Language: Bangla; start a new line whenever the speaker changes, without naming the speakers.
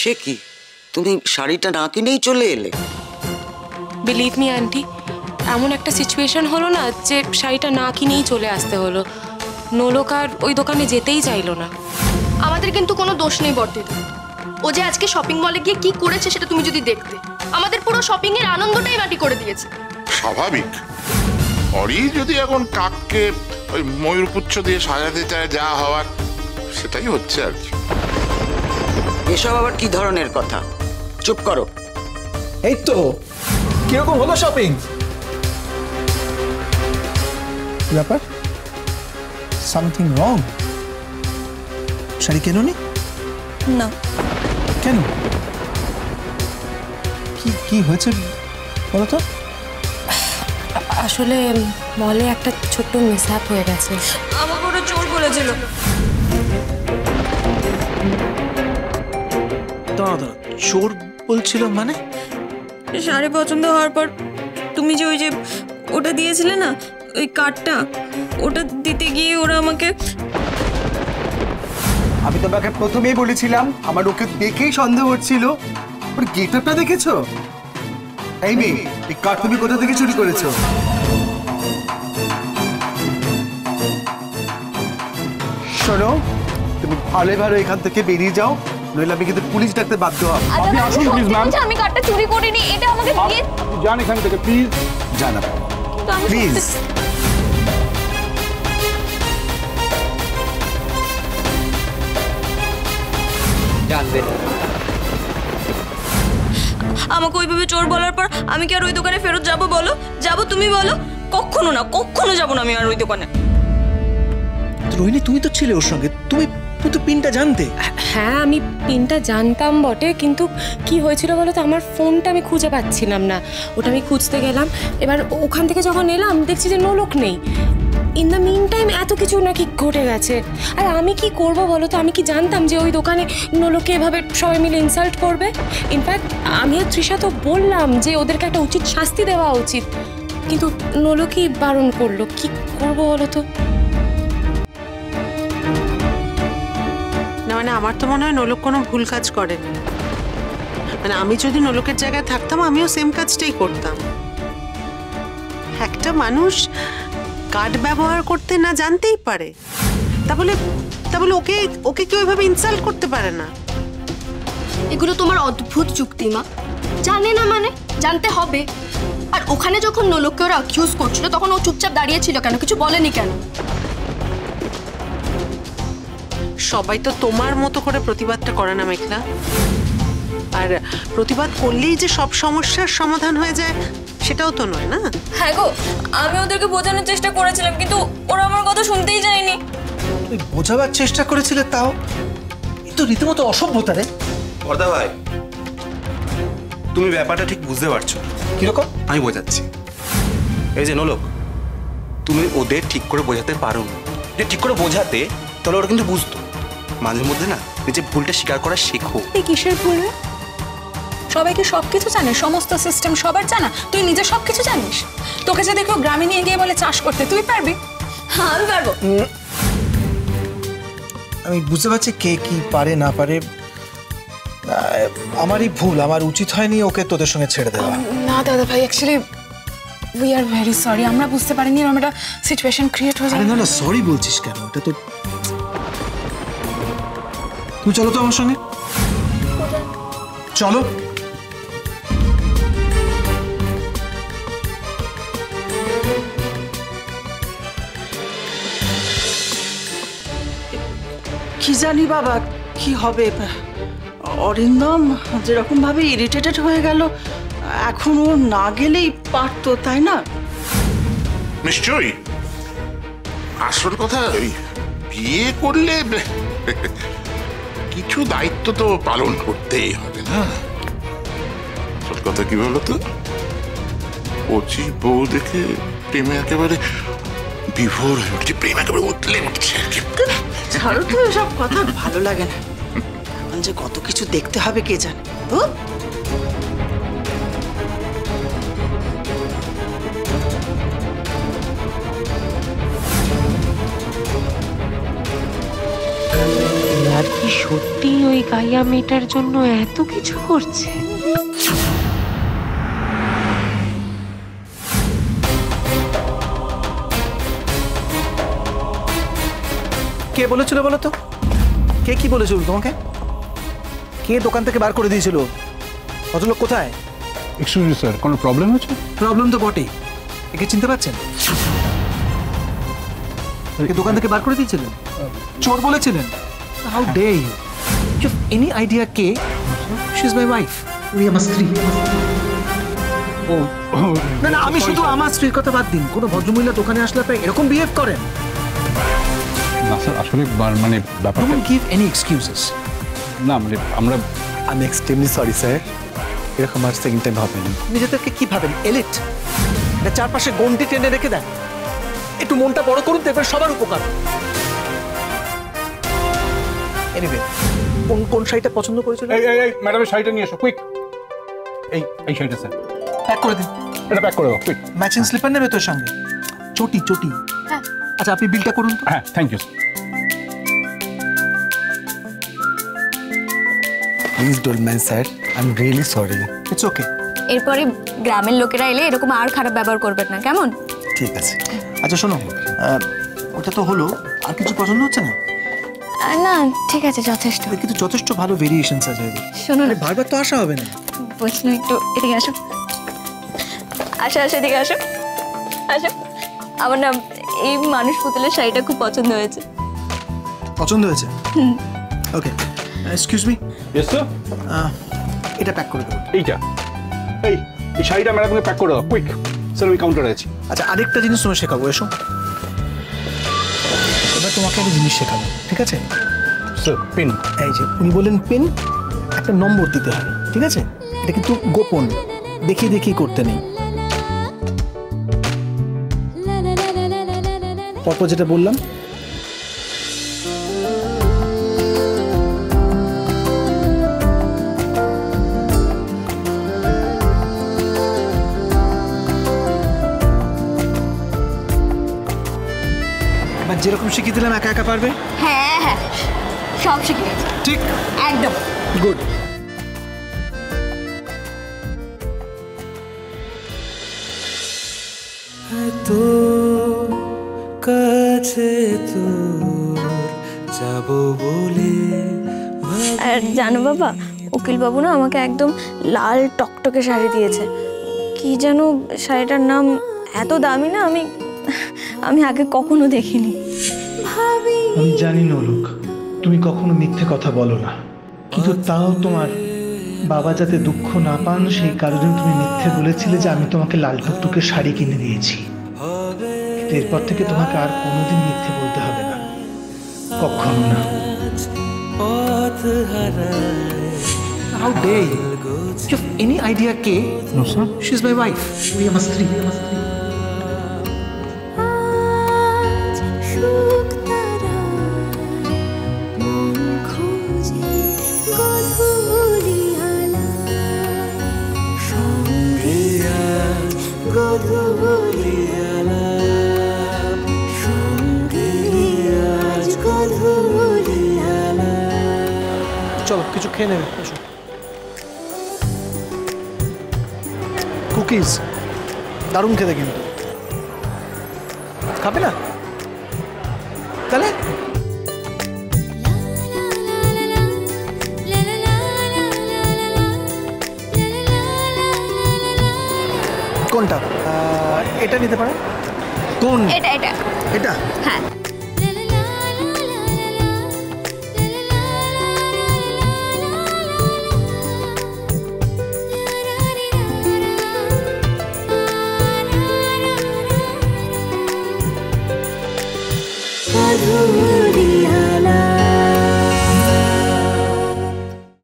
সে কি, তুমি শাড়িটা না কিনেই চলে এলে?
বিলিভ মি আন্টি, এমন একটা সিচুয়েশন হলো না যে শাড়িটা না কিনেই চলে আসতে হলো। নোলক আর ওই দোকানে যেতেই চাইলো না।
আমাদের কিন্তু কোনো দোষ নেই বর্দিদা। ও যে আজকে শপিং মলে গিয়ে কি করেছে সেটা তুমি যদি দেখতে, আমাদের পুরো শপিং এর আনন্দটাই মাটি করে দিয়েছে।
স্বাভাবিক, অরি যদি এখন কাককে ওই ময়ূরপুচ্ছ দিয়ে সাজাতে চায়, যা হওয়ার সেটাই হচ্ছে আর কি।
এসব আবার কি ধরনের কথা? চুপ করো।
এই তো কিরকম হলো শপিং? ব্যাপার, সামথিং রং? শাড়ি কেননি?
না।
কেন? কি হয়েছে বলো তো?
আসলে মলে একটা ছোট্ট মিসহ্যাপ হয়ে গেছে।
আমাকে ওরা চোর বলেছিল।
দাঁড়া, চোর বলছিল মানে?
শাড়ি পছন্দ হওয়ার পর তুমি যে ওই যে ওটা দিয়েছিলে না, ওই কার্ডটা, ওটা দিতে গিয়ে ওরা আমাকে...
আমি তোমাকে প্রথমেই বলেছিলাম আমার ওকে দেখেই সন্দেহ হচ্ছিল। ওর গেটআপটা দেখেছো? এই মেয়ে, এই কার্ড তুমি কোথা থেকে চুরি করেছো? শোনো, তুমি ভালো ভালো এখান থেকে বেরিয়ে যাও, নইলে আমি কিন্তু পুলিশ ডাকতে বাধ্য হব।
আপনি আসুন প্লিজ ম্যাম।
আমি কার্ডটা চুরি করিনি, এটা আমাকে দিয়ে
যান এখান থেকে প্লিজ।
জানাবো প্লিজ।
আমাকে ওইভাবে চোর বলার পর আমি কি আর ওই দোকানে ফেরত যাবো বলো? যাবো তুমি বলো? কখনো না, কখনো যাবো না আমি আর ওই দোকানে।
রোহিণী, তুমি তো ছিলে ওর সঙ্গে, তুমি তো পিনটা জানতে।
হ্যাঁ, আমি পিনটা জানতাম বটে, কিন্তু কি হয়েছিল বলো তো, আমার ফোনটা আমি খুঁজে পাচ্ছিলাম না। ওটা আমি খুঁজতে গেলাম, এবার ওখান থেকে যখন এলাম দেখছি যে নোলক নেই। ইন দ্য মিন টাইম এত কিছু নাকি ঘটে গেছে। আর আমি কি করব বলো তো? আমি কি জানতাম যে ওই দোকানে নোলককে এভাবে সবাই মিলে ইনসাল্ট করবে? ইনফ্যাক্ট আমি আর তৃষা তো বললাম যে ওদেরকে একটা উচিত শাস্তি দেওয়া উচিত, কিন্তু নোলকই বারণ করলো। কি করব বলো তো?
না মানে আমার তো মনে হয় নোলক কোনো ভুল কাজ করেনি। মানে আমি যদি নোলকের জায়গায় থাকতাম আমিও সেম কাজটাই করতাম। একটা মানুষ কার্ড ব্যবহার করতে না জানতেই পারে, তা বলে ওকে কেউ এভাবে ইনসাল্ট করতে পারে না।
এগুলো তোমার অদ্ভুত যুক্তি মা। জানে না মানে জানতে হবে। আর ওখানে যখন নোলককে ওরা অ্যাকিউজ করছিল তখন ও চুপচাপ দাঁড়িয়েছিল কেন? কিছু বলেনি কেন?
সবাই তো তোমার মতো করে প্রতিবাদটা করে না মেঘলা। আর প্রতিবাদ করলেই যে সব সমস্যার সমাধান হয়ে যায় সেটাও তো নয় না।
হ্যাঁ গো, আমি ওদেরকে বোঝানোর চেষ্টা করেছিলাম, কিন্তু ওরা আমার কথা শুনতেই যায়নি।
তুই বোঝাবার চেষ্টা করেছিলে, তাও এ তো রীতিমতো অসভ্যতা রে।
বর্দা ভাই, তুমি ব্যাপারটা ঠিক বুঝতে পারছো
কিরকম?
আমি বোঝাচ্ছি। এই যে নোলক, তুমি ওদের ঠিক করে বোঝাতে পারো না। যে ঠিক করে বোঝাতে তাহলে ওরা কিন্তু বুঝতো। মাঝে মধ্যে না নিজের ভুলটা স্বীকার করা শেখো।
এই কিসের ভুল? সবাইকে সবকিছু জানে, সমস্ত সিস্টেম সবার জানা, তুই নিজে সবকিছু জানিস? তোকে যদি কেউ গ্রামে নিয়ে গিয়ে বলে চাষ করতে, তুই পারবি?
হ্যাঁ আমি পারবো।
আমি বুঝতে পারছি কে কি পারে না পারে। আমারই ভুল, আমার উচিত হয়নি ওকে তোদের সঙ্গে ছেড়ে দেওয়া।
না দাদা ভাই, actually we are very sorry. আমরা বুঝতে পারিনি এরকম একটা সিচুয়েশন ক্রিয়েট হয়ে যাবে।
না সরি বলছিস কেন? এটা তো তুই চলো তো আমার সঙ্গে, চলো।
কি জানি বাবা কি হবে। অরিন্দম যেরকম ভাবে ইরিটেটেড হয়ে গেল, এখন ও না গেলেই পারতো, তাই না?
নিশ্চয়ই। আসল কথা ওই বিয়ে করলে কিছু দায়িত্ব তো পালন করতেই হবে না। আসল কথা কি বলতো, কচি বউ দেখে প্রেমে একেবারে বিভোর হয়ে উঠছে, প্রেম একেবারে উঠলে উঠছে।
ছাড়ো তো এসব কথা, ভালো লাগে না। এখন যে কত কিছু দেখতে হবে কে জানে। তো
আর কি সত্যি ওই গাইয়া মেয়েটার জন্য এত কিছু করছে?
কে বলেছিল বলো তো? কে কি বলেছিল তোমাকে? কে দোকান থেকে বার করে দিয়েছিল? ভদ্রলোক কোথায়?
এক্সকিউজ মি স্যার, কোনো প্রবলেম হচ্ছে?
প্রবলেম তো বটেই। একে চিনতে পারছেন? একে দোকান থেকে বার করে দিয়েছিলেন? চোর বলেছিলেন? How do you? You have any idea কে? She is my wife. উনি আমার স্ত্রী। ও না না, আমি শুধু আমার স্ত্রীর কথা বাদ দিন। কোনো ভদ্রমহিলা দোকানে আসলে আপনি এরকম বিহেভ করেন?
না স্যার, আসলে মানে ব্যাপারটা
ডোন্ট গিভ এনি এক্সকিউজেস।
না মানে আমরা
আমি এক্সট্রিমলি সরি স্যার, এরকম আর সেকেন্ড টাইম হবে না। নিজেদেরকে কি ভাবেন? এলিট? এটা চারপাশে গন্ডি টেনে রেখে দেন। একটু মনটা বড় করুন, দেখবেন সবার উপকার। এনিওয়ে, কোন শাড়িটা পছন্দ করেছিল?
এই ম্যাডামের শাড়িটা নিয়ে এসো কুইক। এই শাড়িটা স্যার
প্যাক করে দিন।
এটা প্যাক করে দাও কুইক।
ম্যাচিং স্লিপার নেবে তোর সঙ্গে? চটি।
হ্যাঁ।
আচ্ছা, আপনি বিলটা করুন তো।
হ্যাঁ, thank you.
Please don't mind sir, I am really sorry. It's okay.
এরপরে গ্রামের লোকেরা এলে এরকম আর খারাপ ব্যবহার করবেন না, কেমন?
ঠিক আছে। আচ্ছা শোনো, ওটা তো হলো, আর কিছু পছন্দ হচ্ছে না?
না ঠিক আছে, যথেষ্ট।
কিন্তু যথেষ্ট ভালো ভেরিয়েশনস আছে।
শোনো না,
বারবার তো আসা হবে না।
বলছিলাম একটু এদিকে আসো। আসো এদিকে আসো। আমার না এই মানুষ পুতুলের শাড়িটা খুব পছন্দ হয়েছে।
পছন্দ হয়েছে? ওকে, এক্সকিউজ মি।
Yes sir.
এটা প্যাক করে দাও।
এই শাড়িটা ম্যাডামকে প্যাক করে দাও কুইক। স্যার, আমি কাউন্টারে আছি।
আচ্ছা, আরেকটা জিনিস তোমার শেখাবো, এসো। এবার তোমাকে একটা জিনিস শেখাবো, ঠিক আছে?
Sir, pin.
এই যে উনি বললেন পিন, একটা নম্বর দিতে হয়, ঠিক আছে? এটা কিন্তু গোপন, দেখিয়ে করতে নেই। পরপর যেটা বললাম, যেরকম শিখিয়ে দিলাম একা একা পারবে?
হ্যাঁ, সব শিখে গেছে।
ঠিক,
একদম
গুড।
তো কাছে তোর যাব বলে।
আর জানো বাবা, উকিল বাবু না আমাকে একদম লাল টকটকে শাড়ি দিয়েছে। কি যেন শাড়িটার নাম, এত দামি না, আমি আগে কখনো দেখিনি।
আমি জানি নলুক, তুমি কখনো মিথ্যে কথা বলো না, কিন্তু তাও তোমার বাবা যাতে দুঃখ না পান সেই কারণে তুমি মিথ্যে বলেছিলে যে আমি তোমাকে লাল টুকটুকে শাড়ি কিনে দিয়েছি। এরপর থেকে তোমাকে আর কোনোদিন মিথ্যে বলতে হবে না, কখনো না।
How dare you? You have any idea K?
No sir.
She is my wife. উনি আমার স্ত্রী। চলো কিছু খেয়ে নেবে, এসো। কুকিজ দারুণ খেতে, কিন্তু খাবে না তাহলে? কোনটা? এটা নিতে পারো। কোন? এটা
হ্যাঁ।
মধুর